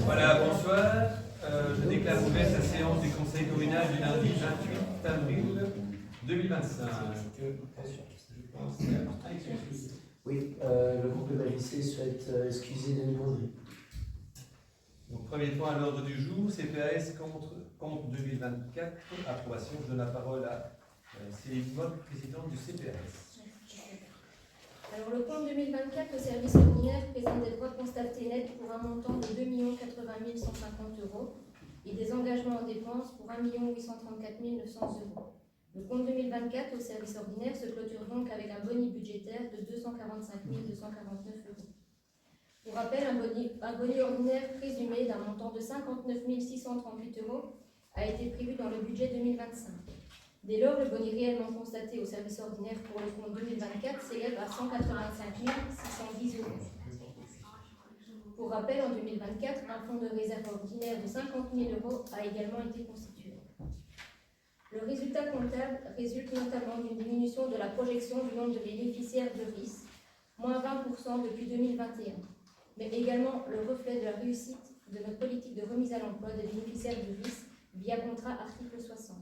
Voilà, bonsoir. Je déclare ouverte la séance du Conseil communal du lundi 28 avril 2025. Oui, le groupe MAJC souhaite excuser de nouveau. Donc, premier point à l'ordre du jour, CPAS compte 2024, approbation. Je donne la parole à Céline Mock, présidente du CPAS. Alors, le compte 2024, le service ordinaire présente des droits constatés nets pour un montant de 2 080 150 € et des engagements en dépenses pour 1 834 900 €. Le compte 2024 au service ordinaire se clôture donc avec un boni budgétaire de 245 249 €. Pour rappel, un boni ordinaire présumé d'un montant de 59 638 € a été prévu dans le budget 2025. Dès lors, le boni réellement constaté au service ordinaire pour le compte 2024 s'élève à 185 610 €. Pour rappel, en 2024, un fonds de réserve ordinaire de 50 000 € a également été constitué. Le résultat comptable résulte notamment d'une diminution de la projection du nombre de bénéficiaires de RIS, moins 20% depuis 2021, mais également le reflet de la réussite de notre politique de remise à l'emploi des bénéficiaires de RIS via contrat article 60.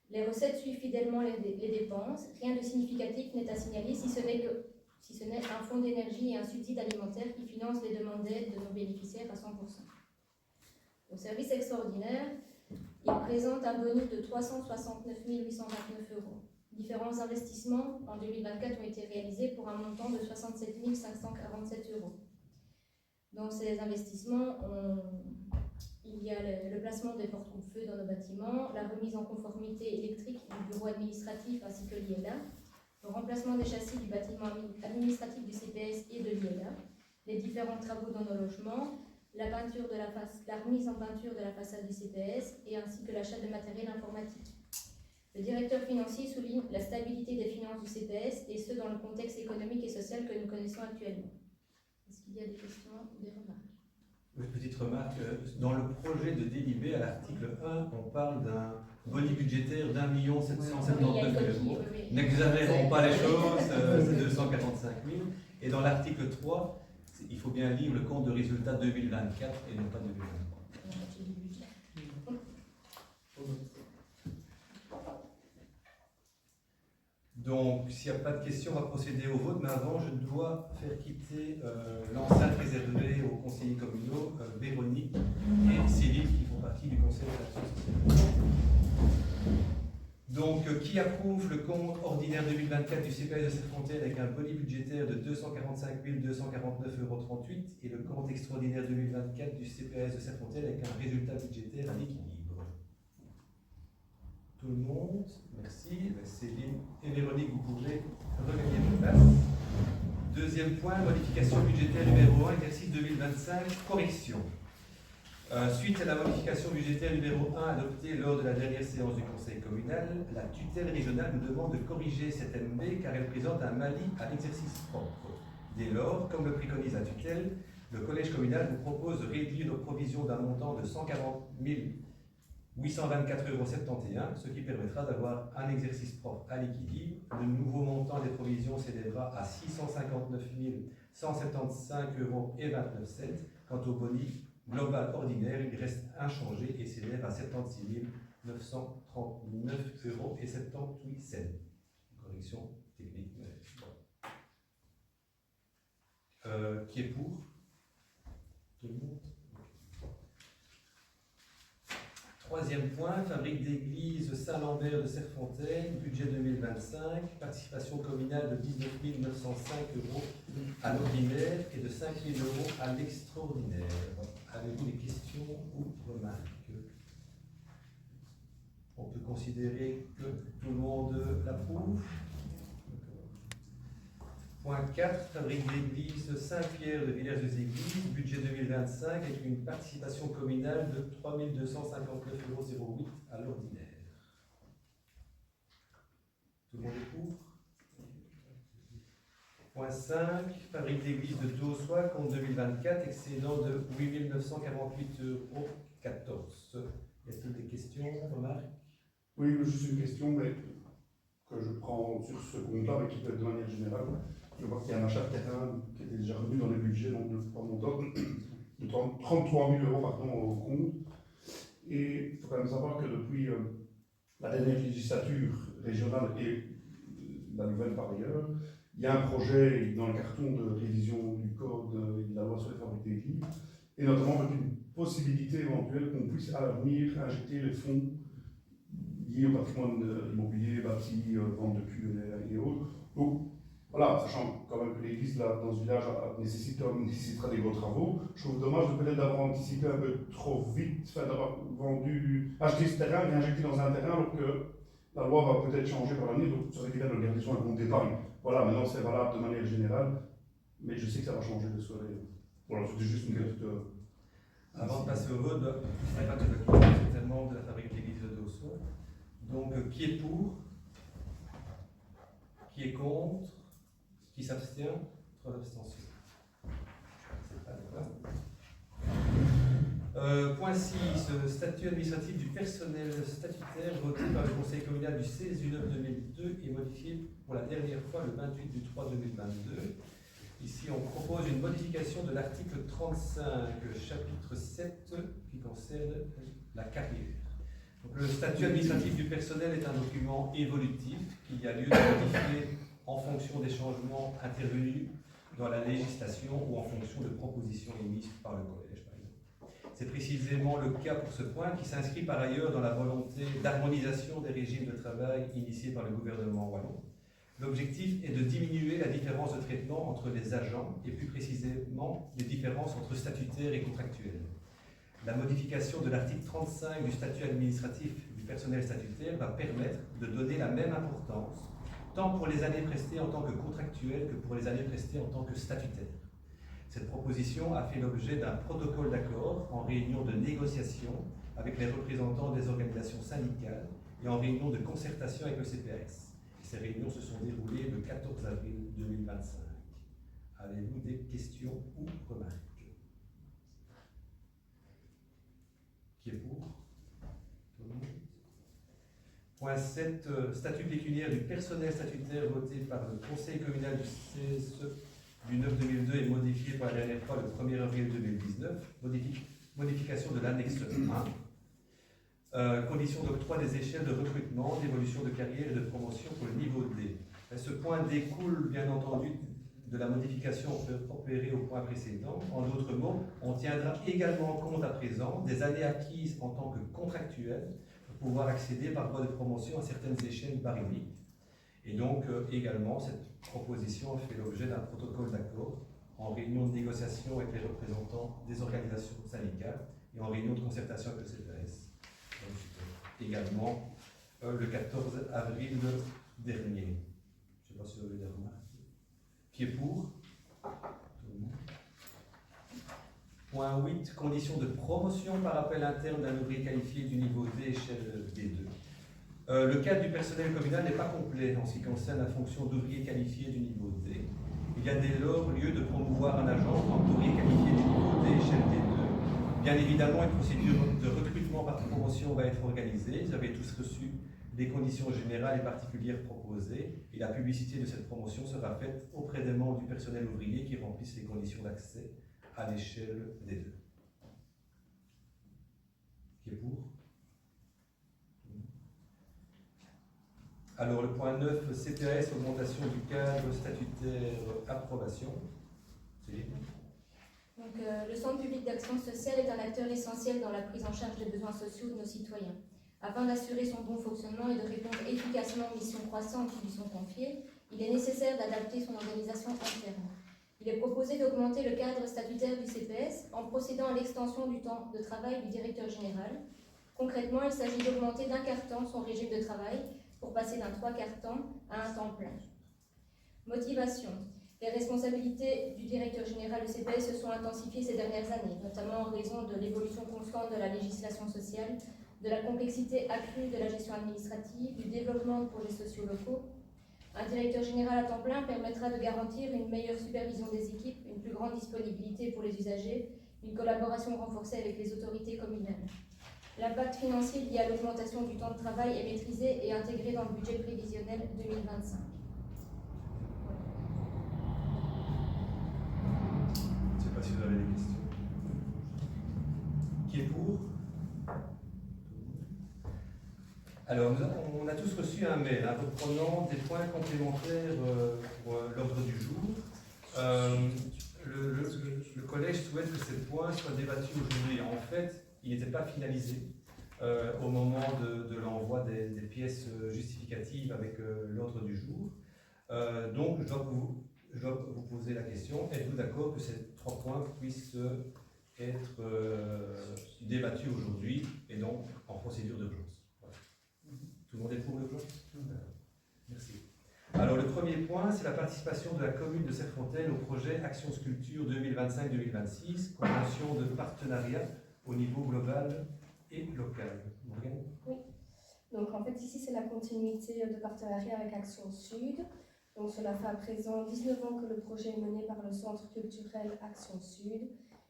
Les recettes suivent fidèlement les dépenses. Rien de significatif n'est à signaler, si ce n'est un fonds d'énergie et un subside alimentaire qui financent les demandes d'aide de nos bénéficiaires à 100%. Au service extraordinaire, il présente un bonus de 369 829 €. Différents investissements en 2024 ont été réalisés pour un montant de 67 547 €. Dans ces investissements, il y a le placement des porte-coupe-feu dans nos bâtiments, la remise en conformité électrique du bureau administratif ainsi que l'IELA, le remplacement des châssis du bâtiment administratif du CPS et de l'IELA, les différents travaux dans nos logements, la remise en peinture de la façade du CPS et ainsi que l'achat de matériel informatique. Le directeur financier souligne la stabilité des finances du CPS et ce dans le contexte économique et social que nous connaissons actuellement. Est-ce qu'il y a des questions ou des remarques? Une petite remarque, dans le projet de délibé à l'article 1, on parle d'un boni budgétaire d'1 779 €. N'exagérons pas les choses, c'est 245 000. Et dans l'article 3, il faut bien lire le compte de résultat 2024 et non pas 2023. Donc, s'il n'y a pas de questions, on va procéder au vote. Mais avant, je dois faire quitter l'enceinte réservée aux conseillers communaux, Véronique et Céline, qui font partie du conseil de l'action sociale. Donc, qui approuve le compte ordinaire 2024 du CPAS de Serfontaine avec un boni budgétaire de 245 249,38 € et le compte extraordinaire 2024 du CPAS de Serfontaine avec un résultat budgétaire à l'équilibre? Tout le monde, merci. Céline et Véronique, vous pouvez regagner vos places. Deuxième point, modification budgétaire numéro 1, exercice 2025, correction. Suite à la modification budgétaire numéro 1 adoptée lors de la dernière séance du Conseil communal, la tutelle régionale nous demande de corriger cette MB car elle présente un mali à l'exercice propre. Dès lors, comme le préconise la tutelle, le collège communal vous propose de réduire nos provisions d'un montant de 140 824,71 €, ce qui permettra d'avoir un exercice propre à l'équilibre. Le nouveau montant des provisions s'élèvera à 659 175,29 €. Quant au boni global ordinaire, il reste inchangé et s'élève à 76 939,78 €. Correction technique. Qui est pour? Tout le monde? Troisième point, fabrique d'église Saint-Lambert de Serfontaine, budget 2025, participation communale de 19 905 € à l'ordinaire et de 5 000 € à l'extraordinaire. Avez-vous des questions ou remarques? On peut considérer que tout le monde l'approuve. Point 4, fabrique d'église Saint-Pierre de Villers-des-Églises, budget 2025 avec une participation communale de 3 259,08 € à l'ordinaire. Tout le monde est pour? Point 5, fabrique d'église de Dossois, compte 2024, excédent de 8 948,14 €. Y a-t-il des questions, remarques? Oui, juste une question, mais que je prends sur ce compte-là, mais qui peut être de manière générale. Je vois qu'il y a un achat de terrain qui était déjà revenu dans le budget, donc de pas montant, de 33 000 € pardon, au compte. Et il faut quand même savoir que depuis la dernière législature régionale et la nouvelle par ailleurs, il y a un projet dans le carton de révision du code et de la loi sur les fabriques d'église, et notamment avec une possibilité éventuelle qu'on puisse à l'avenir injecter les fonds liés au patrimoine immobilier, bâti, vente de QLR et autres. Donc voilà, sachant quand même que l'église là, dans ce village nécessitera des gros travaux, je trouve dommage de peut-être d'avoir anticipé un peu trop vite, enfin, d'avoir acheté ce terrain et injecté dans un terrain alors que la loi va peut-être changer par l'avenir, donc ça serait bien de le garder sur un compte d'épargne. Voilà, maintenant c'est valable de manière générale, mais je sais que ça va changer de soirée. Voilà, c'était juste une petite. Avant de passer au vote, je ne sais pas que le certainement de la fabrique d'église de Dossois. Donc, qui est pour? Qui est contre? Qui s'abstient? 3 abstentions. Point 6, statut administratif du personnel statutaire voté par le Conseil communal du 16 du 9 2002 et modifié pour la dernière fois le 28 du 3 2022. Ici, on propose une modification de l'article 35, chapitre 7, qui concerne la carrière. Donc, le statut administratif du personnel est un document évolutif qu'il y a lieu de modifier en fonction des changements intervenus dans la législation ou en fonction de propositions émises par le collège, par exemple. C'est précisément le cas pour ce point qui s'inscrit par ailleurs dans la volonté d'harmonisation des régimes de travail initiés par le gouvernement wallon. L'objectif est de diminuer la différence de traitement entre les agents et plus précisément les différences entre statutaires et contractuels. La modification de l'article 35 du statut administratif du personnel statutaire va permettre de donner la même importance tant pour les années prestées en tant que contractuels que pour les années prestées en tant que statutaires. Cette proposition a fait l'objet d'un protocole d'accord en réunion de négociation avec les représentants des organisations syndicales et en réunion de concertation avec le CPS. Ces réunions se sont déroulées le 14 avril 2025. Avez-vous des questions ou remarques? Qui est pour? Point 7, statut pécuniaire du personnel statutaire voté par le Conseil communal du 16 du 9 2002 et modifié pour la dernière fois le 1er avril 2019. Modification de l'annexe 1. Conditions d'octroi des échelles de recrutement, d'évolution de carrière et de promotion pour le niveau D. Ce point découle bien entendu de la modification opérée au point précédent. En d'autres mots, on tiendra également compte à présent des années acquises en tant que contractuel pour pouvoir accéder par voie de promotion à certaines échelles baryoniques. Et donc également, cette proposition a fait l'objet d'un protocole d'accord en réunion de négociation avec les représentants des organisations syndicales et en réunion de concertation avec le CPS. Également le 14 avril dernier. Je ne sais pas si vous avez des remarques. Qui est pour? Point 8, conditions de promotion par appel interne d'un ouvrier qualifié du niveau D, échelle D2. Le cadre du personnel communal n'est pas complet en ce qui concerne la fonction d'ouvrier qualifié du niveau D. Il y a dès lors lieu de promouvoir un agent en ouvrier qualifié du niveau D, échelle D2. Bien évidemment, une procédure de recrutement par promotion va être organisée. Vous avez tous reçu les conditions générales et particulières proposées, et la publicité de cette promotion sera faite auprès des membres du personnel ouvrier qui remplissent les conditions d'accès à l'échelle D2. Qui est pour? Alors le point 9, CPS, augmentation du cadre statutaire, approbation. Donc, le Centre public d'action sociale est un acteur essentiel dans la prise en charge des besoins sociaux de nos citoyens. Afin d'assurer son bon fonctionnement et de répondre efficacement aux missions croissantes qui lui sont confiées, il est nécessaire d'adapter son organisation interne. Il est proposé d'augmenter le cadre statutaire du CPS en procédant à l'extension du temps de travail du directeur général. Concrètement, il s'agit d'augmenter d'1 quart temps son régime de travail pour passer d'un 3/4 temps à un temps plein. Motivation. Les responsabilités du directeur général du CPS se sont intensifiées ces dernières années, notamment en raison de l'évolution constante de la législation sociale, de la complexité accrue de la gestion administrative, du développement de projets sociaux locaux, Un directeur général à temps plein permettra de garantir une meilleure supervision des équipes, une plus grande disponibilité pour les usagers, une collaboration renforcée avec les autorités communales. L'impact financier lié à l'augmentation du temps de travail est maîtrisé et intégré dans le budget prévisionnel 2025. Je ne sais pas si vous avez des questions. Qui est pour? Alors, on a tous reçu un mail reprenant des points complémentaires pour l'ordre du jour. Le collège souhaite que ces points soient débattus aujourd'hui. En fait, il n'était pas finalisé au moment de l'envoi des pièces justificatives avec l'ordre du jour. Donc, je dois vous poser la question, êtes-vous d'accord que ces 3 points puissent être débattus aujourd'hui et donc en procédure d'urgence? Voilà. Tout le monde est pour l'urgence? Merci. Alors, le premier point, c'est la participation de la commune de Serfontaine au projet Action Sculpture 2025-2026, convention de partenariat au niveau global et local. Morgane? Oui. Donc en fait ici c'est la continuité de partenariat avec Action Sud. Donc cela fait à présent 19 ans que le projet est mené par le Centre culturel Action Sud.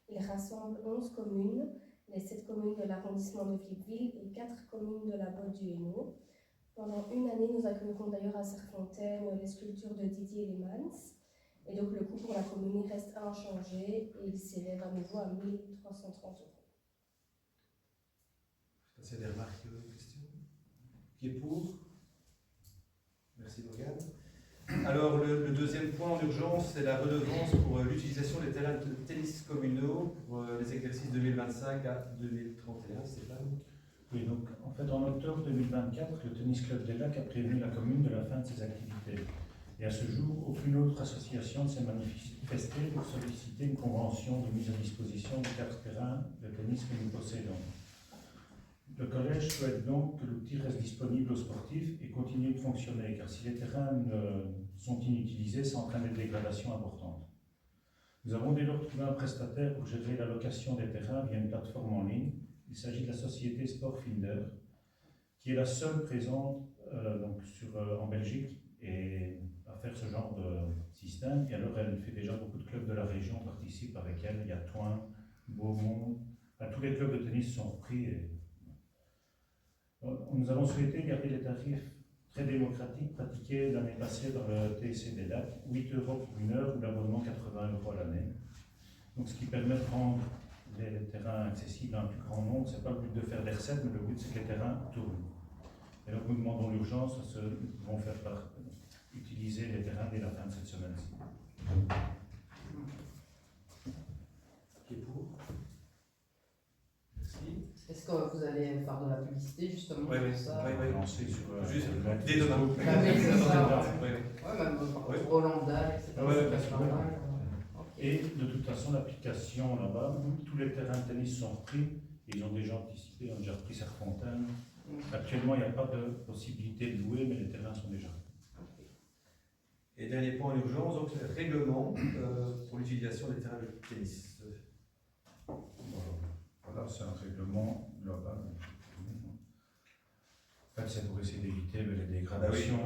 Il rassemble 11 communes, les 7 communes de l'arrondissement de Villeville et 4 communes de la Botte du Hainaut. Pendant une année, nous accueillerons d'ailleurs à Serfontaine les sculptures de Didier Lemans. Et donc le coût pour la commune reste inchangé et il s'élève à nouveau à 1 330 €. Je sais pas s'il y a des remarques ou des questions. Qui est pour? Merci Morgane. Alors le deuxième point en urgence, c'est la redevance pour l'utilisation des terrains de tennis communaux pour les exercices 2025 à 2031. Stéphane? Oui, donc en fait en octobre 2024, le Tennis Club des Lacs a prévenu la commune de la fin de ses activités. Et à ce jour, aucune autre association ne s'est manifestée pour solliciter une convention de mise à disposition des 4 terrains de tennis que nous possédons. Le collège souhaite donc que l'outil reste disponible aux sportifs et continue de fonctionner, car si les terrains sont inutilisés, ça entraîne des dégradations importantes. Nous avons dès lors trouvé un prestataire pour gérer la location des terrains via une plateforme en ligne. Il s'agit de la société Sportfinder, qui est la seule présente en Belgique et à faire ce genre de système. Et alors, elle fait déjà beaucoup de clubs de la région participent avec elle. Il y a Thoin, Beaumont, tous les clubs de tennis sont repris. Nous avons souhaité garder les tarifs très démocratiques pratiqués l'année passée dans le TSC des Lacs, 8 € pour une heure ou l'abonnement 80 € à l'année. Donc, ce qui permet de rendre les terrains accessibles à un plus grand nombre. Ce n'est pas le but de faire des recettes, mais le but c'est que les terrains tournent. Et donc nous demandons l'urgence à ceux qui vont utiliser les terrains dès la fin de cette semaine-ci. Qui est pour? Merci. Est-ce que vous allez faire de la publicité justement Oui, pour ça? Lancer sur Juste le dès demain. Bah oui, c'est ça. Oui, oui. Ouais, même Oui. Roland Dahl, etc. Ouais, c'est pas mal. Ok. Et de toute façon, l'application là-bas, tous les terrains de tennis sont repris. Ils ont déjà anticipé, ont déjà repris Serfontaine. Actuellement, il n'y a pas de possibilité de louer, mais les terrains sont déjà repris. Et dernier point en urgence, donc le règlement pour l'utilisation des terrains de tennis. Voilà, c'est un règlement global. En fait, c'est pour essayer d'éviter les dégradations,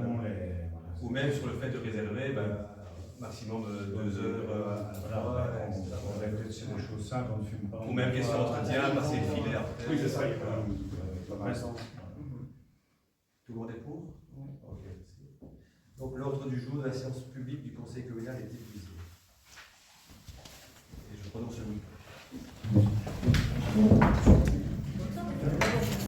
Ou même sur le fait de réserver maximum 2 heures à la fois. On va peut-être sur des choses simples, on ne fume pas. Ou même question d'entretien, passer le filet après. Oui, c'est ça. Tout le monde est pour? Ok, merci. Donc l'ordre du jour de la séance publique du Conseil communal est épuisé. Et je prononce le micro.